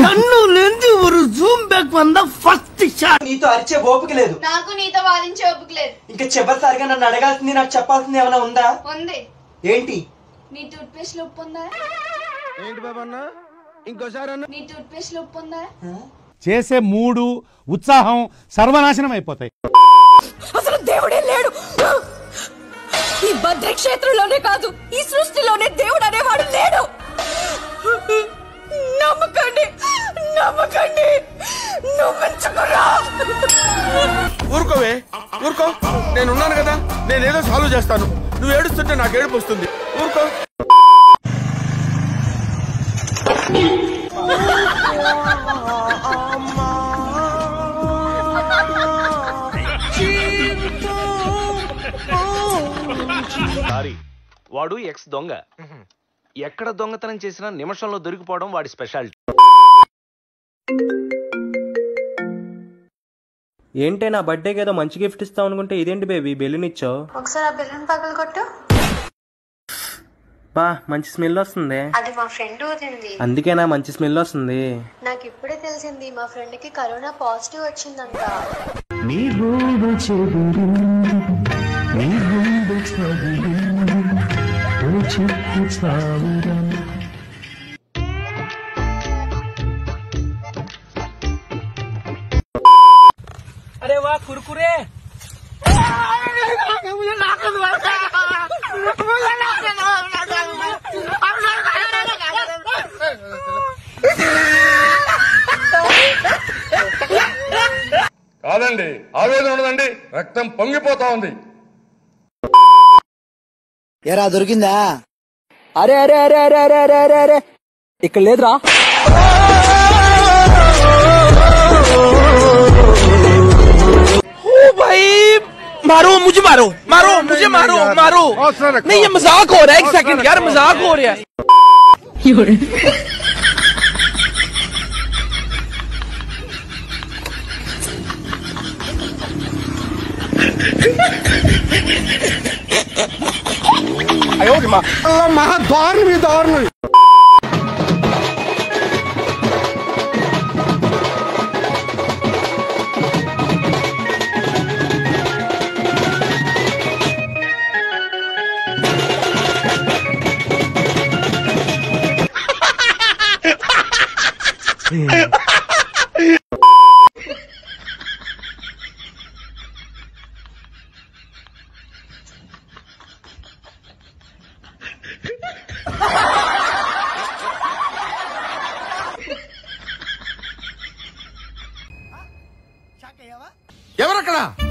కన్నులేంది ఒక Zoom back వంద first shot. నీతో అరిచే ఓపిక లేదు, నాకు నీతో వాదించే ఓపిక లేదు. ఇంకా చివరిసారిగా నన్ను అడగాల్సింది, నాకు చెప్పాల్సింది ఏమైనా ఉందా? ఉంది. ఏంటి? నీ టూత్ పేస్ట్ లో ఉప్పు ఉందా? ఏంటి బాబా అన్న ఇంకోసారి అన్న? నీ టూత్ పేస్ట్ లో ఉప్పు ఉందా? చేసే మూడు ఉత్సాహం సర్వనాశనం అయిపోతాయి. అసలు దేవుడే లేడు. ఈ భద్ర క్షేత్రంలోనే కాదు, ఈ సృష్టిలోనే దేవుడు అనేవాడు లేడు. నమ్మకండి, నమ్మకండి, నమ్మించుకురా. ఊరుకోవే, ఊరుకో. నేనున్నాను కదా, నేనేదో సాల్వ్ చేస్తాను. నువ్వు ఏడుస్తుంటే నాకు ఏడుపు వస్తుంది. ఊరుకో. వాడు ఎక్స్ దొంగ. ఎక్కడ దొంగతనం చేసినా నిమిషంలో దొరికిపోవడం వాడి స్పెషాలిటీ. ఏంటే నా బర్త్డేకి ఏదో మంచి గిఫ్ట్ ఇస్తావు అనుకుంటే ఇదేంటి బేబీ బెలూనిచ్చావు? ఒకసారి ఆ బెలూన్ పగలగొట్టు. బా మంచి స్మెల్ వస్తుంది. అది మా ఫ్రెండ్ ఊదింది. అందుకేనా మంచి స్మెల్ వస్తుంది? నాకు ఇప్పుడే తెలిసింది మా ఫ్రెండ్ కి కరోనా పాజిటివ్ వచ్చిందంట. अरे वाह कुरकुरे. కాదండి, ఆవేదన ఉండదండి, రక్తం పొంగిపోతా ఉంది. ఎరా దొరికిందా? అరే అరే అరే అరే అరే అరే అరే అరే ఇక్కడ లేదురా. भाई मारो मुझे, मारो मारो मुझे, मारो मारो. नहीं ये मजाक हो रहा है. एक सेकंड यार, मजाक हो रहा है. महा दारुण भी दारुण. ఎవరక్కడ?